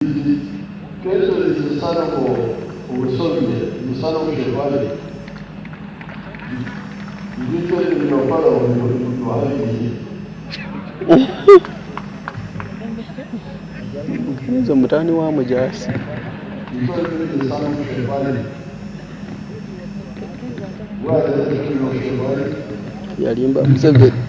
Questo è stato un sogno, stato che Nzo mutani wa Mujjasi. Yalimba Museveni.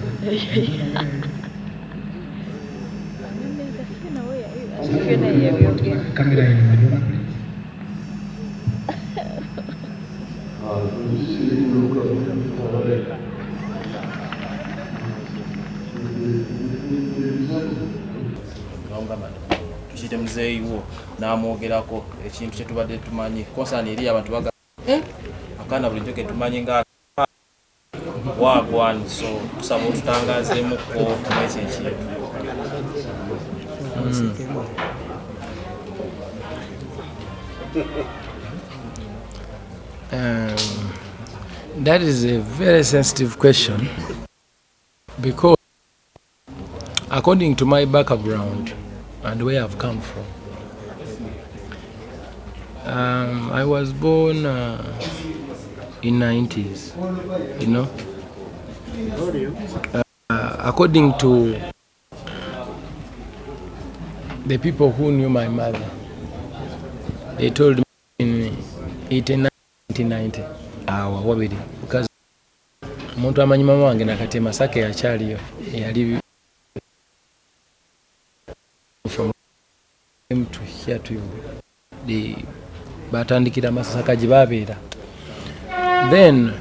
Tushite muzeeyi wo n'amwogerako ekintu kye tubadde tumanyi konsaani eri abantu baga akaana bulijjo ke tumanyi nga wagwani, so tusaba otutangazeemukko mwekyo ekintu. That is a very sensitive question because according to my background and where I've come from, I was born in 90s, you know. According to the people who knew my mother, they told me in 1990 wabiri because omuntu amanyi mama wange nakati Masaka yakyaliyo yali from to here to the batandikira Masaka gye babeera. Then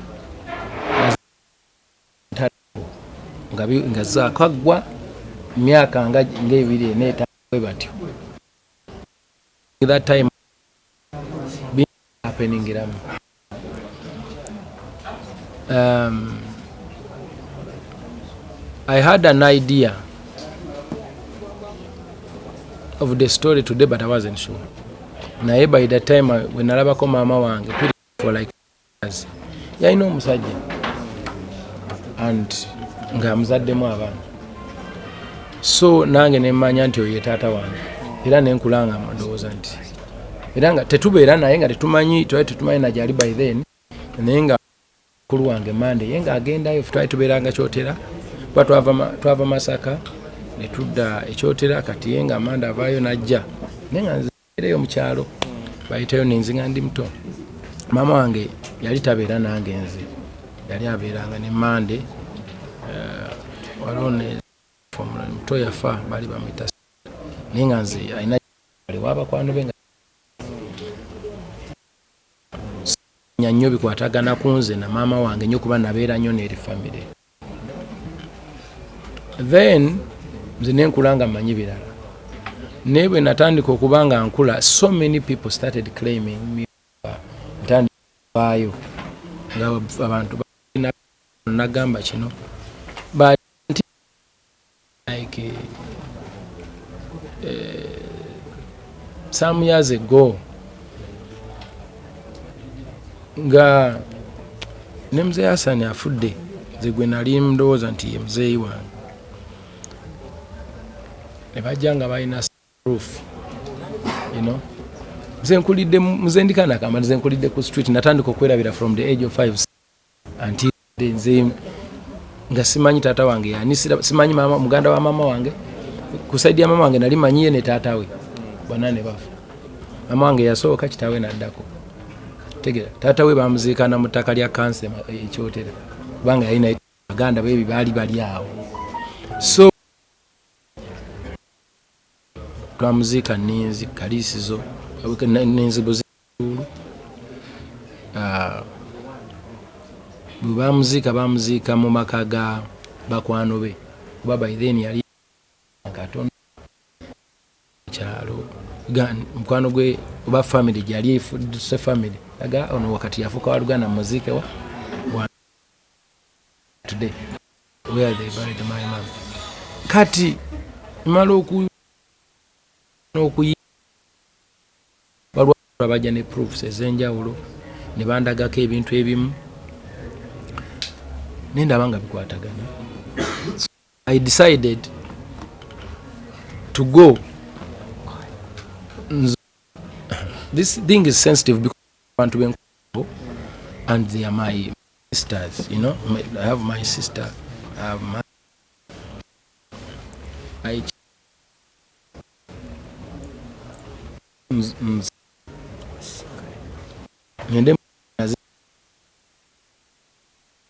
nga zakagwa myaka nga ng'ebiri n'etaano bwe batyo. That time been happening iramu. I had an idea of the story today, but I wasn't sure. Naye by the time when nalabako mama wange for like years, yeah, I know musajja and nga muzaddemu abaana, so nange nemmanya nti oyo ye taata wange era nenkulanga ndowooza nti era nga tetubeera naye nga tetumanyi na gyali by then, naye nga mukulu wange Mande ye nga agendayo twali tubeeranga Kyotera kuba twava Masaka ne tudda ekyotera, kati ye nga Mande avaayo najja naye nga nzeereyo mu kyalo bayitayo nenzinga ndi muto. Mama wange yali tabeera nange nze, yali abeeranga ne Mande waliwo ne muto yafa bali bamuyita naye nga nze alina wabakwano be nga nnyo bikwatagana ku nze na maama wange nnyo kuba nabeera nnyo n'eri family. Then nze nenkulanga mmanyi birala naye bwe natandika okuba nga nkula, so many people started claiming me. Ntandikaayo nga abantu nagamba kino but like some years ago nga ne mzee Hassan afudde, nze gwe nali ndowooza nti ye muzeeyi wange, ne bajja nga balina proof, you know. Nze ndikana kama nze nkulidde ku street, natandika okwerabira from the age of 5 until nze nga simanyi taata wange yani, simanyi mama muganda wa mama wange. Ku side ya mama wange nali manyiye ne taata we bonna ne bafa. Mama wange yasooka, kitaawe naddako. Tegera taata we bamuziika na mutaka lya kanse ekyotera kubanga yalina baganda bebi bali awo, so twamuziika Ninzi Kalisizo Ninzi Buzulu. Bamuziika mu maka ga bakwano be kuba by then yali katono kyalo mukwano gwe oba family gyali efudde family aga ono wakati yafuka walugana muzike wa today where they buried my mom. Kati imalo okuyi balwa abajja ne proofs ezenjawulo ne bandagako ebintu ebimu nenda banga bikwatagana. I decided to go this thing is sensitive because I want to be in, and they are my sisters, you know. I have my sister, I have my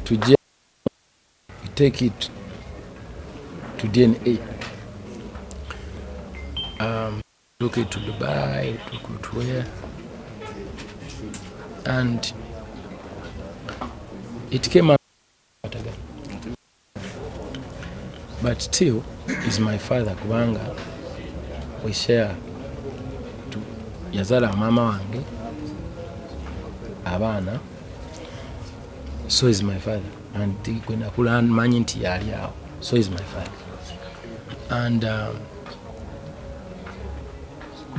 to take it to DNA. Took it to Dubai, took it to where, and it came out again. But still, is my father kubanga we share to yazala mama wange abana, so is my father, and when I kula manyi nti yali awo, so is my father. And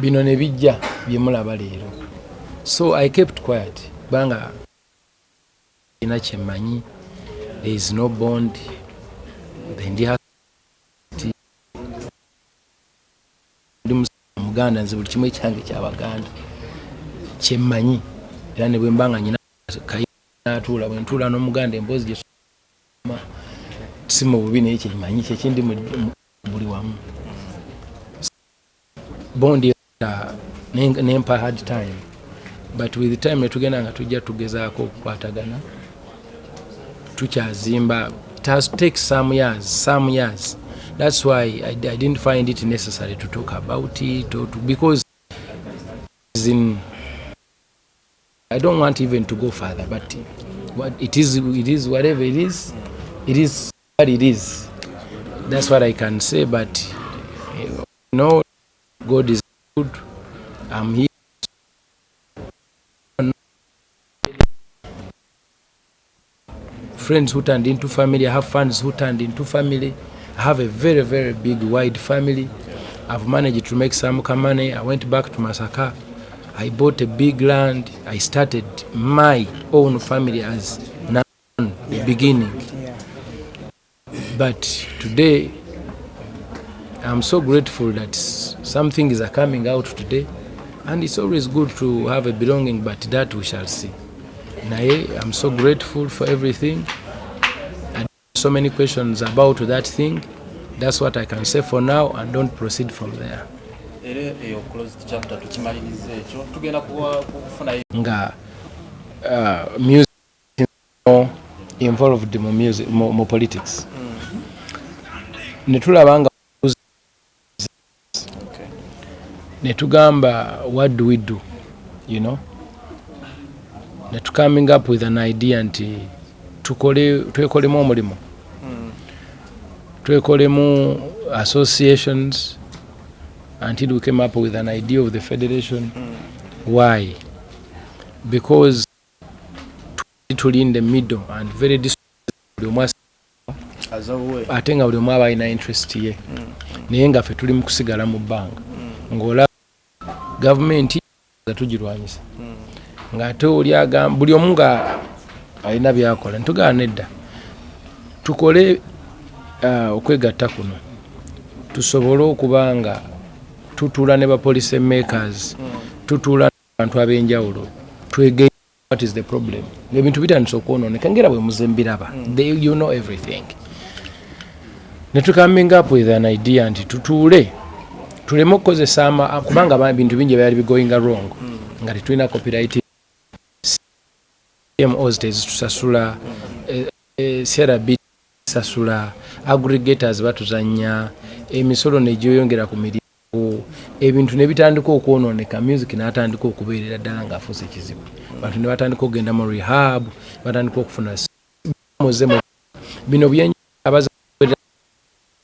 bino ne bijja byemulaba leero, so I kept quiet banga ina kyemanyi, there is no bond, ndi Muganda nze buli kimu ekyange ky'Abaganda kyemanyi, era ne bwe mbanga nyina kayinatuula bwe ntuula n'Omuganda emboozi gye si mu bubi naye kyemanyi kyekindi buli wamu. Bondi nempa hard time, but with the time netugenda nga tujja tugezaako okukwatagana tukyazimba. It has taken some years. That's why I didn't find it necessary to talk about it, because I don't want even to go further, but what it is whatever it is what it is. That's what I can say. But you know, God is good. I'm here. Friends who turned into family. I have fans who turned into family. I have a very, very big, wide family. I've managed to make some money. I went back to Masaka. I bought a big land. I started my own family as the beginning. But today, I'm so grateful that some things are coming out today. And it's always good to have a belonging, but that we shall see. I'm so grateful for everything. And so many questions about that thing. That's what I can say for now, and don't proceed from there. Nga music involved more music, more politics. Netulabanga netugamba, what do we do? You know? Netu coming up with an idea nti twekolemu omulimu. Twekolemu associations until we came up with an idea of the federation. Why? Because tuli in the middle and very distant. Ate nga buli omu aba alina interest ye. Naye nga ffe tuli mu kusigala mu bbanga. Ng'olaba gavumenti tugirwanyisa. Ng'ate oli agamba buli omu nga alina byakola. Ntugamba nedda. Tukole okwegatta kuno. Tusobole okuba nga tutuula ne ba policy makers. Tutuula n'abantu ab'enjawulo. Twegeye what is the problem. Ebintu bitandise okwonooneka ng'era bwe muze mbiraba. You know everything. Ne tu coming up with an idea nti tutuule tuleme okukozesa kubanga bintu bingi byali going wrong. Nga tetulina copyright CMOs tezitusasula, CRB sasula, aggregators batuzanya, emisolo nejyeyongera ku mirimu, ebintu ne bitandika okwonooneka, music n'atandika okubeerera ddala ng'afuuse ekizibu. Abantu ne batandika okugenda mu rehab, batandika okufuna muze bino byenyi abaza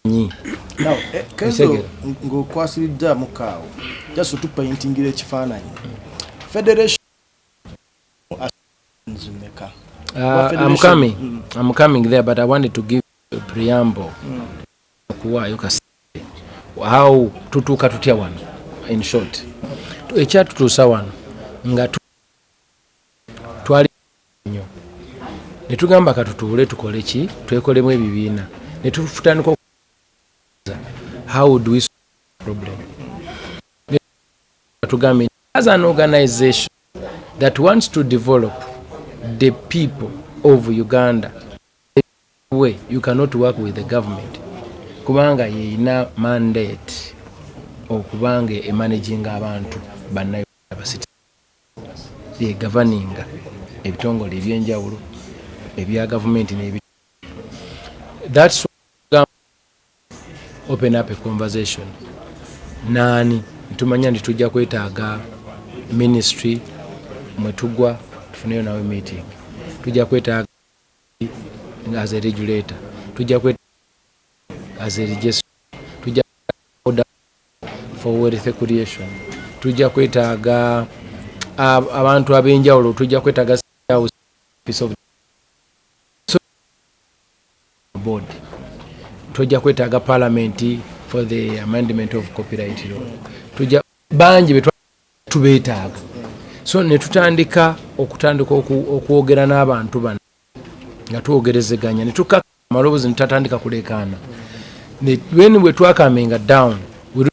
nyi. Now, Kenzo ng'okwasiridde amukaawo, just otupaintingira ekifaananyi. Federation I'm coming there, but I wanted to give a preamble. How tutuuka tutya wano, in short. Ekyatutuusa wano nga twali nnyo. Ne tugamba katutuule tukole ki, twekolemu ebibiina. Ne tutandika how would we solve the problem? tugambye as an organization that wants to develop the people of Uganda, way you cannot work with the government kubanga yeina mandate okubanga emanaging abantu bannayo abasiti ye governing ebitongole ebyenjawulo ebya government n'ebi. That's why open up a conversation. Nani tumanya ndi tujja kwetaaga ministry mwetugwa tufuneyo nawe meeting, tujja kwetaaga as a regulator, tujja kwetaaga as a register, tujja order for wealth creation, tujja kwetaaga abantu abenjawulo, tujja kwetaaga piece of board, tujja kwetaaga parliament for the amendment of copyright law, tujja bangi betubeetaaga. So ne tutandika okwogera n'abantu bano nga tuwogerezeganya ne tukaka amaloboozi ne tutandika kulekaana. When we were coming down, we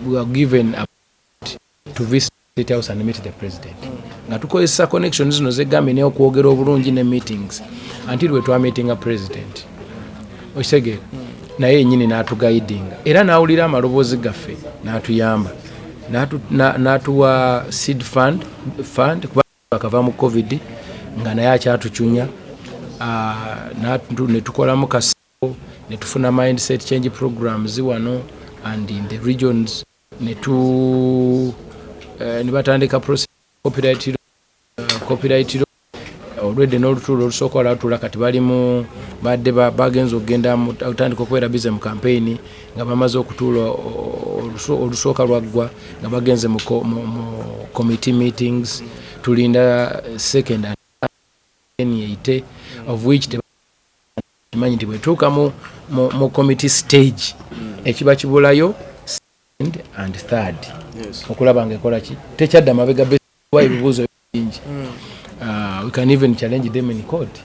were given a to visit the State House and meet the president. Nga tukozesa connections zino zegambe ne okwogera obulungi ne meetings until we were meeting a president. Osege naye nyini n'atugaidinga era n'awulira amaloboozi gaffe n'atuyamba n'atuwa seed fund kuba akava mu covid nga naye akyatucunya. Ne tukolamu kasako ne tufuna mindset change programs wano and in the regions ne batandika process copyright already n'olutuulo olusooka olwatuula kati balimu badde bagenza okugenda otandika okubeera bize mu campaign nga bamaze okutuula olusooka lwaggwa nga bagenze mu committee meetings. Tulinda second and 80 of which temanyi nti bwetuuka mu committee stage ekiba kibulayo second and third okulaba nga ekola ki tekyadda mabega bewa ebibuuzo bingi. We can even challenge them in court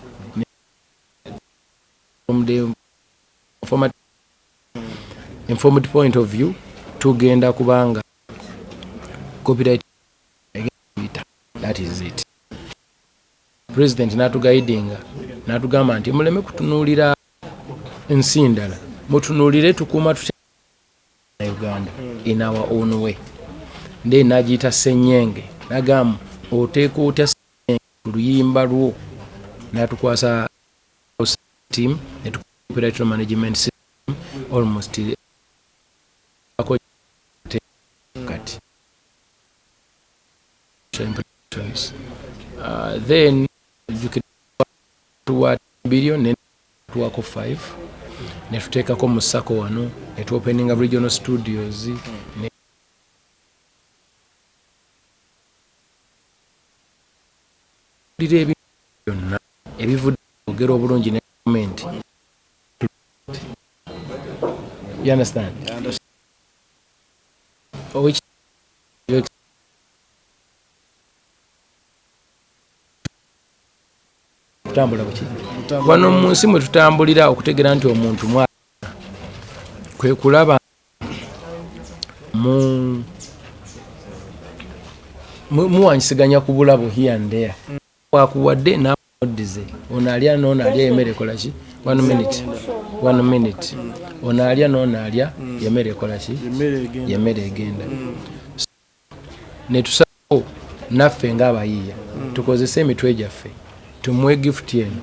from the informed point of view. Tugenda kubanga copyright, that is it. President natugaidinga natugamba nti muleme kutunuulira ensi ndala, mutunuulire tukuuma tutya Uganda in our own way. Nde najita senyenge nagamu oteeka otya luyimba lwo natukwasa team ne copyright management system almost kati then you can to what billion ne tuwako 5 ne tuteekako mu Sako wano ne tu opening regional studios ne dire byonna ebivudde ogero obulungi ne comment. You understand? Which tutambula buki wano mu nsi mwe tutambulira okutegera nti omuntu mwa kwe kulaba muwanyisiganya ku bulabo here and there. Wakuwadde n'amodize onaalya n'onaalya emmere ekola ki 1 minute onaalya n'onaalya emmere ekola ki emmere egenda. Ne tusalawo naffe ng'abayiiya tukozese emitwe gyaffe tumwe gift eno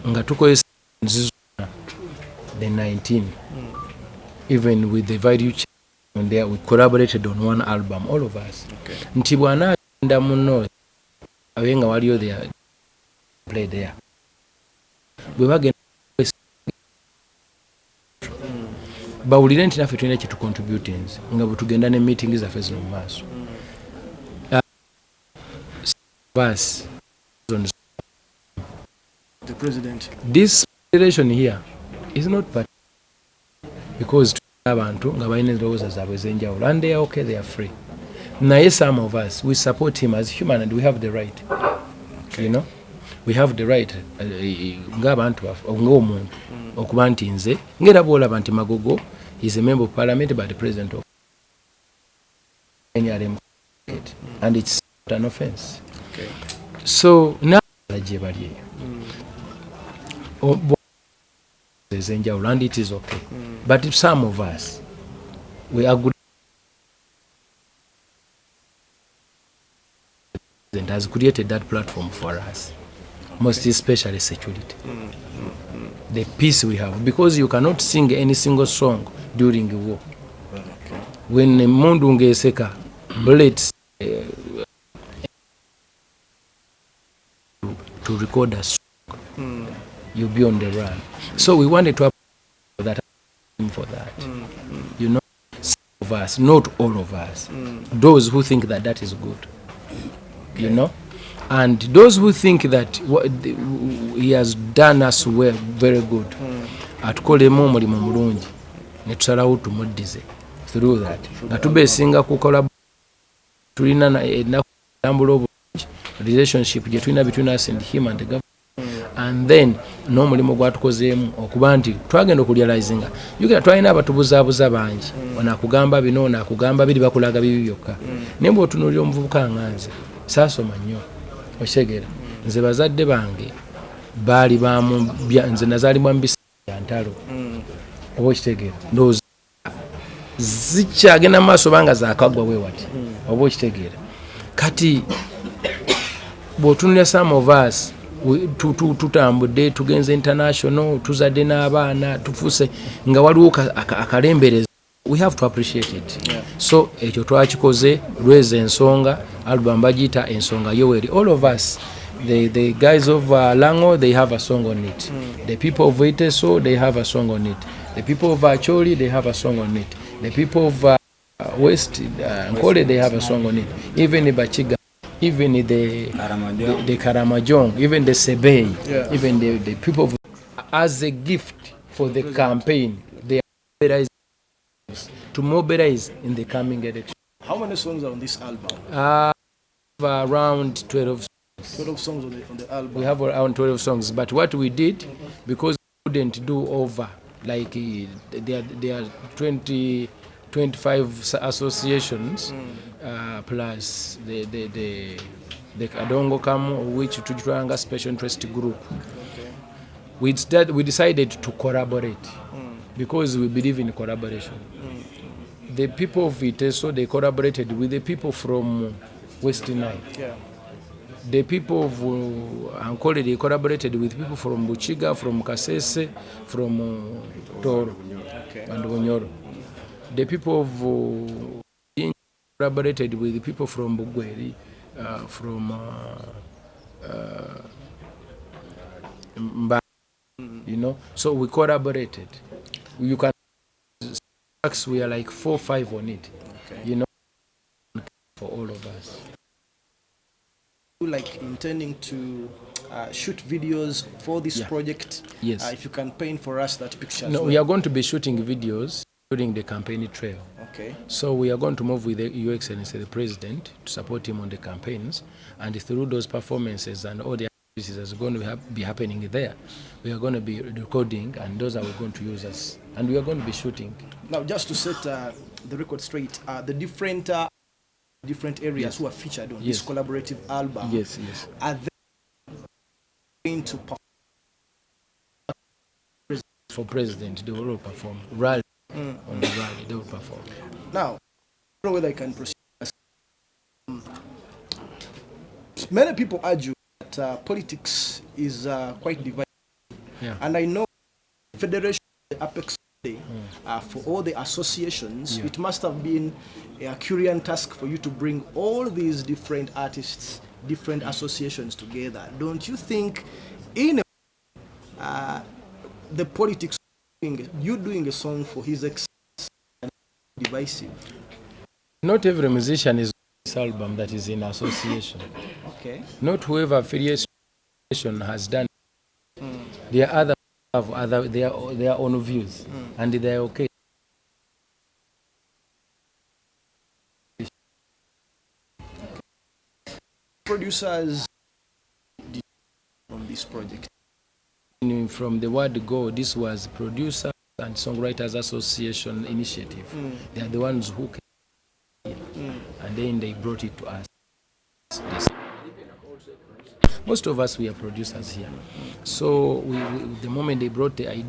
nga tukozesa nzizona the 19 even with the value chain and there we collaborated on one album all of us. Nti bwana agenda muno abenga waliyo there play there bwe bagenda bawulire nti naffe tulina kyetu contributings nga bwe tugenda ne meeting zaffe zino mu maaso. The president. This federation here is not part because abantu nga balina endowooza zaabwe ez'enjawulo and they are okay, they are free. Naye some of us we support him as human and we have the right. You know, we have the right ng'abantu ng'omuntu okuba nti nze ng'era bw'olaba nti Magogo He's a member of parliament, but the president of Yali, and it's not an offense. Okay. So now, and it is okay. But if some of us, we are good, has created that platform for us, most especially security. The peace we have, because you cannot sing any single song during the war. When Mundunge Seka bullets to record a song, you'll be on the run. So we wanted to that for that. You know, some of us, not all of us, those who think that that is good. You know, and those who think that he has done us well, very good, atukolemu omulimu mulungi netusalawo tumuddize through that nga tubeesinga kukola tulina enakutambula obulungi relationship gye tulina between us and him and the government, and then n'omulimu gwatukozeemu okuba nti twagenda okurealizinga yogera twalina abatubuzaabuza bangi onakugamba bino onakugamba biri bakulaga bibi byokka naye bw'otunuulira omuvubuka nganze saasoma nnyo okitegera nze bazadde bange baali nze nazaalibwa mbisa ya ntalo oba okitegeera ndowooza zikyagenda mu maaso banga zaakaggwa bwe wati oba okitegeera kati bw'otunulira some of us tutambudde tugenze international tuzadde n'abaana tufuuse nga waliwo akalembereza. We have to appreciate it. Yeah. So ekyo twakikoze lweza ensonga album bagita ensonga yoweri. All of us, the guys of Lango, they have a song on it. The people of Iteso, they have a song on it. The people of Acholi, they have a song on it. The people of West Nkole, they have a song on it. Even the Bachiga, even the Karamajong, even the Sebei, even the people of, as a gift for the campaign, they are to mobilize in the coming election. How many songs are on this album? Around 12 songs. 12 songs on the album. We have around 12 songs, but what we did, because we couldn't do over, like there are 25 associations, plus the Kadongo Kamu, which Tujuranga Special Interest Group. Okay. We decided to collaborate because we believe in collaboration. The people of Iteso, they collaborated with the people from West Nile. Yeah. The people of Ankole, they collaborated with people from Buchiga, from Kasese, from Toro and Wonyoro. The people of collaborated with the people from Bugweri, from Mba, you know. So we collaborated. You can. We are like 4 or 5 on it, you know, for all of us. Like intending to shoot videos for this project? Yes. If you can paint for us that picture. No, we are going to be shooting videos during the campaign trail. Okay. So we are going to move with Your Excellency the President to support him on the campaigns, and through those performances and all the activities that's going to be happening there, we are going to be recording, and those are we going to use us, and we are going to be shooting. Now, just to set the record straight, the different areas who are featured on this collaborative album, are they going to perform for president? They will perform rally on the rally. They will perform. Now, I don't know whether I can proceed. Many people argue that politics is quite divided, and I know Federation, the Apex Day, for all the associations, it must have been a Herculean task for you to bring all these different artists, different associations together. Don't you think, in the politics, you doing a song for His Excellency is divisive? Not every musician is on this album that is in association. Okay. Not whoever affiliation has done. There are other have their own views, and they are okay. Producers on this project. From the word go, this was producers and Songwriters Association initiative. They are the ones who came here, and then they brought it to us. Most of us, we are producers here. So the moment they brought the idea